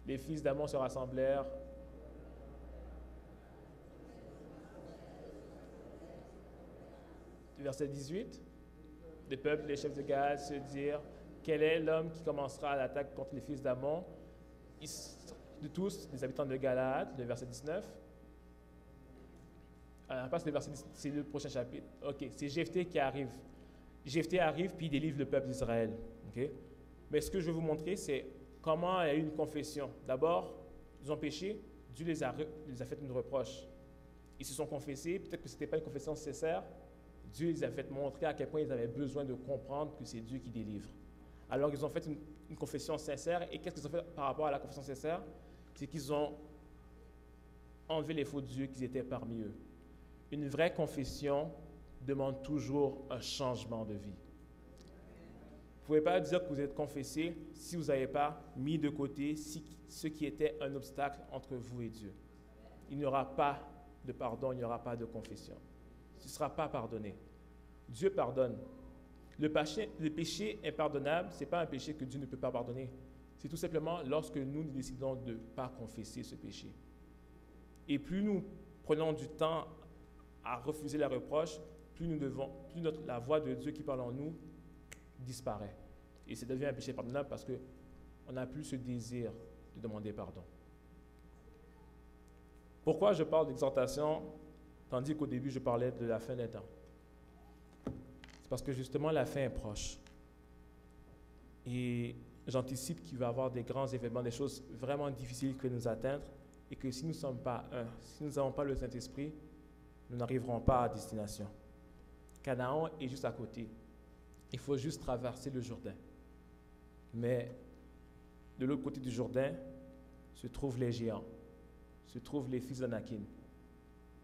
Les fils d'Amon se rassemblèrent. Verset 18. Les peuples, les chefs de Galaad se dirent: quel est l'homme qui commencera à l'attaque contre les fils d'Amon? de tous les habitants de Galaad, le verset 19. Passe le verset 10, c'est le prochain chapitre. Ok, c'est Jephthé qui arrive. Jephthé arrive puis il délivre le peuple d'Israël. Okay? Mais ce que je vais vous montrer, c'est comment il y a eu une confession. D'abord, ils ont péché, Dieu les a fait une reproche. Ils se sont confessés, peut-être que ce n'était pas une confession sincère. Dieu les a fait montrer à quel point ils avaient besoin de comprendre que c'est Dieu qui délivre. Alors ils ont fait une confession sincère. Et qu'est-ce qu'ils ont fait par rapport à la confession sincère? C'est qu'ils ont enlevé les faux dieux qui étaient parmi eux. Une vraie confession demande toujours un changement de vie. Vous ne pouvez pas dire que vous êtes confessé si vous n'avez pas mis de côté ce qui était un obstacle entre vous et Dieu. Il n'y aura pas de pardon, il n'y aura pas de confession. Tu ne seras pas pardonné. Dieu pardonne. Le péché impardonnable, ce n'est pas un péché que Dieu ne peut pas pardonner. C'est tout simplement lorsque nous décidons de ne pas confesser ce péché. Et plus nous prenons du temps à refuser la reproche, plus la voix de Dieu qui parle en nous disparaît. Et ça devient un péché pardonnable parce qu'on n'a plus ce désir de demander pardon. Pourquoi je parle d'exhortation tandis qu'au début je parlais de la fin des temps? C'est parce que justement la fin est proche. Et j'anticipe qu'il va y avoir des grands événements, des choses vraiment difficiles qui vont nous atteindre et que si nous ne sommes pas un, si nous n'avons pas le Saint-Esprit, nous n'arriverons pas à destination. Canaan est juste à côté. Il faut juste traverser le Jourdain. Mais de l'autre côté du Jourdain se trouvent les géants, se trouvent les fils d'Anakin,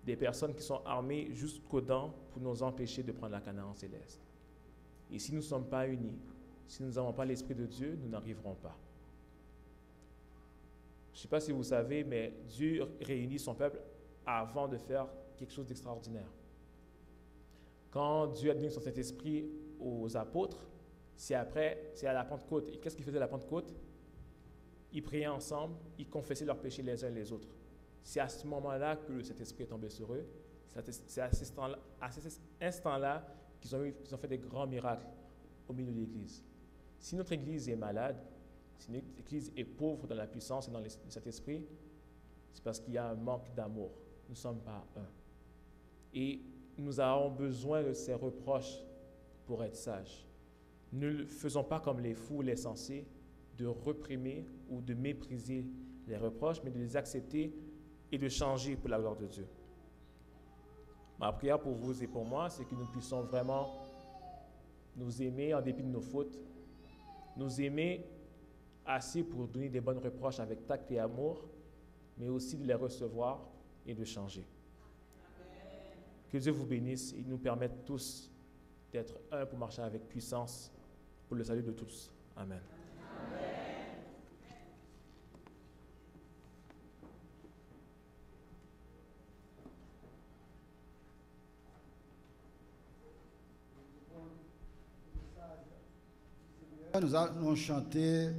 des personnes qui sont armées jusqu'aux dents pour nous empêcher de prendre la Canaan céleste. Et si nous ne sommes pas unis, si nous n'avons pas l'Esprit de Dieu, nous n'arriverons pas. Je ne sais pas si vous savez, mais Dieu réunit son peuple avant de faire quelque chose d'extraordinaire. Quand Dieu a donné son Saint-Esprit aux apôtres, c'est à la Pentecôte. Et qu'est-ce qu'ils faisaient à la Pentecôte? Ils priaient ensemble, ils confessaient leurs péchés les uns les autres. C'est à ce moment-là que le Saint-Esprit est tombé sur eux. C'est à cet instant-là qu'ils ont fait des grands miracles au milieu de l'Église. Si notre Église est malade, si notre Église est pauvre dans la puissance et dans le Saint-Esprit, c'est parce qu'il y a un manque d'amour. Nous ne sommes pas un. Et nous avons besoin de ces reproches pour être sages. Ne faisons pas comme les fous, les sensés, de reprimer ou de mépriser les reproches, mais de les accepter et de changer pour la gloire de Dieu. Ma prière pour vous et pour moi, c'est que nous puissions vraiment nous aimer en dépit de nos fautes, nous aimer assez pour donner des bonnes reproches avec tact et amour, mais aussi de les recevoir et de changer. Que Dieu vous bénisse et nous permette tous d'être un pour marcher avec puissance pour le salut de tous. Amen. Nous allons chanter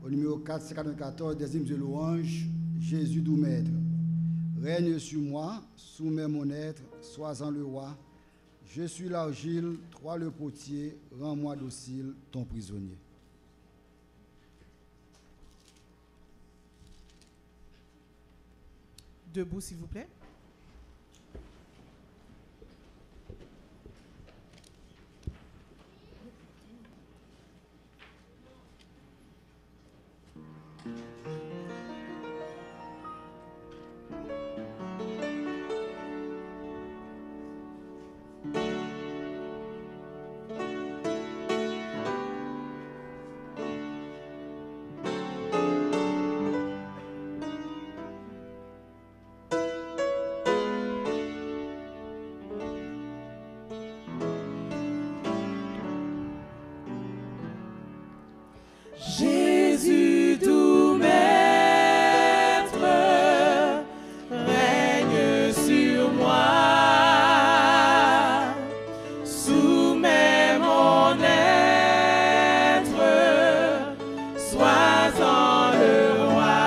au numéro 494 des hymnes de louange, Jésus doux maître. Règne sur moi, soumets mon être, sois-en le roi. Je suis l'argile, toi le potier, rends-moi docile, ton prisonnier. Debout, s'il vous plaît. Jésus doux maître, règne sur moi, soumets mon être, sois-en le roi.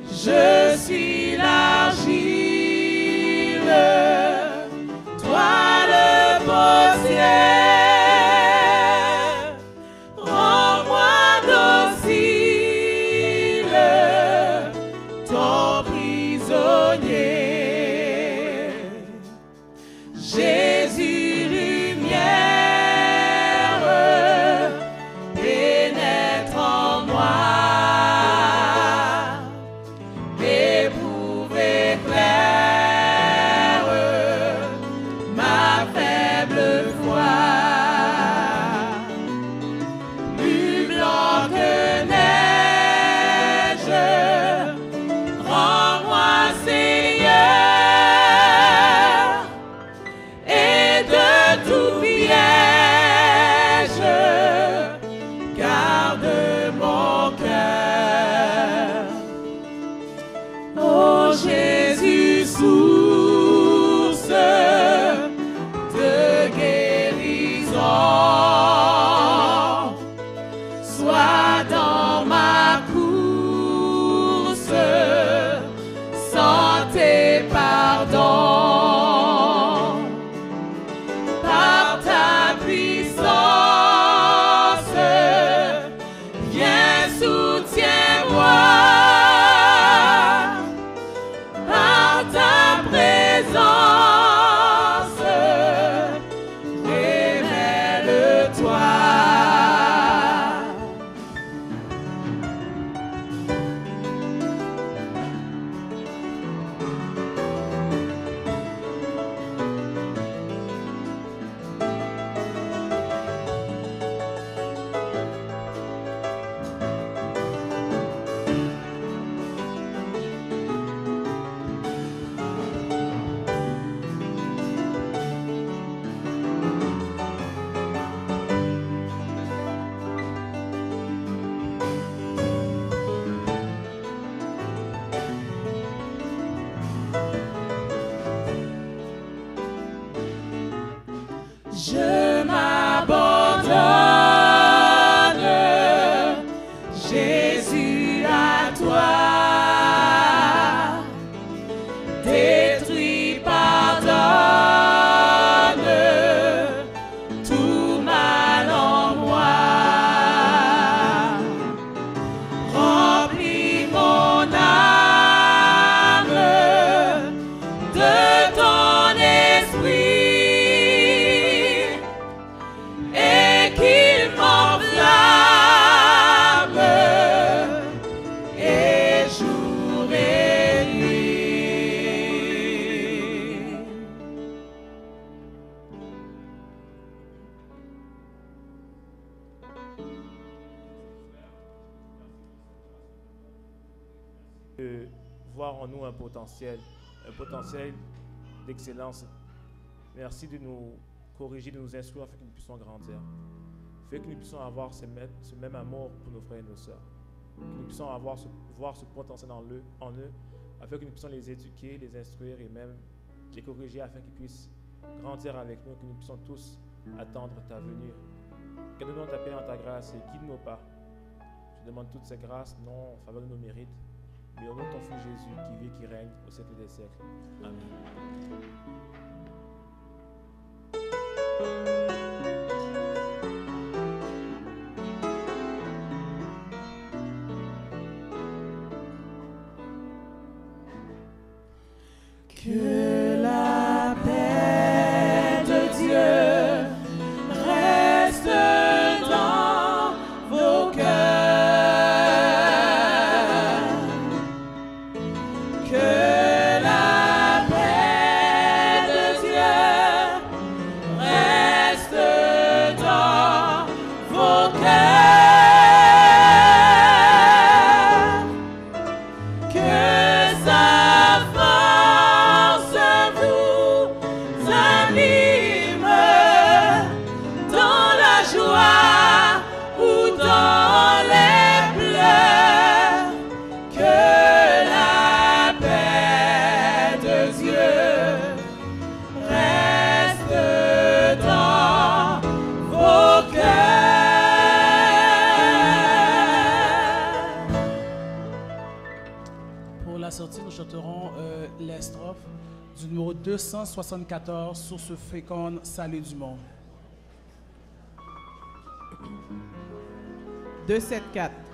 Je suis l'argile, toi le potier. Je m'abandonne, Jésus, à toi. Détruis, pardonne tout mal en moi. Remplis mon âme de ton esprit. De voir en nous un potentiel d'excellence. Merci de nous corriger, de nous instruire afin que nous puissions grandir. Fait que nous puissions avoir ce même amour pour nos frères et nos sœurs. Que nous puissions voir ce potentiel en eux, afin que nous puissions les éduquer, les instruire et même les corriger afin qu'ils puissent grandir avec nous, que nous puissions tous attendre ta venue. Que nous donnons ta paix en ta grâce et guide nos pas. Je demande toutes ces grâces, non en faveur de nos mérites, mais au nom de ton Fils Jésus qui vit, qui règne au siècle des siècles. Amen. Que la paix de Dieu reste dans vos cœurs. Que la paix de Dieu reste dans vos cœurs. Que sa force vous anime dans la joie ou dans les pleurs. Que la paix de Dieu reste dans vos cœurs. Pour la sortie, nous chanterons les strophes du numéro 274 sur ce fécond salut du monde. 274.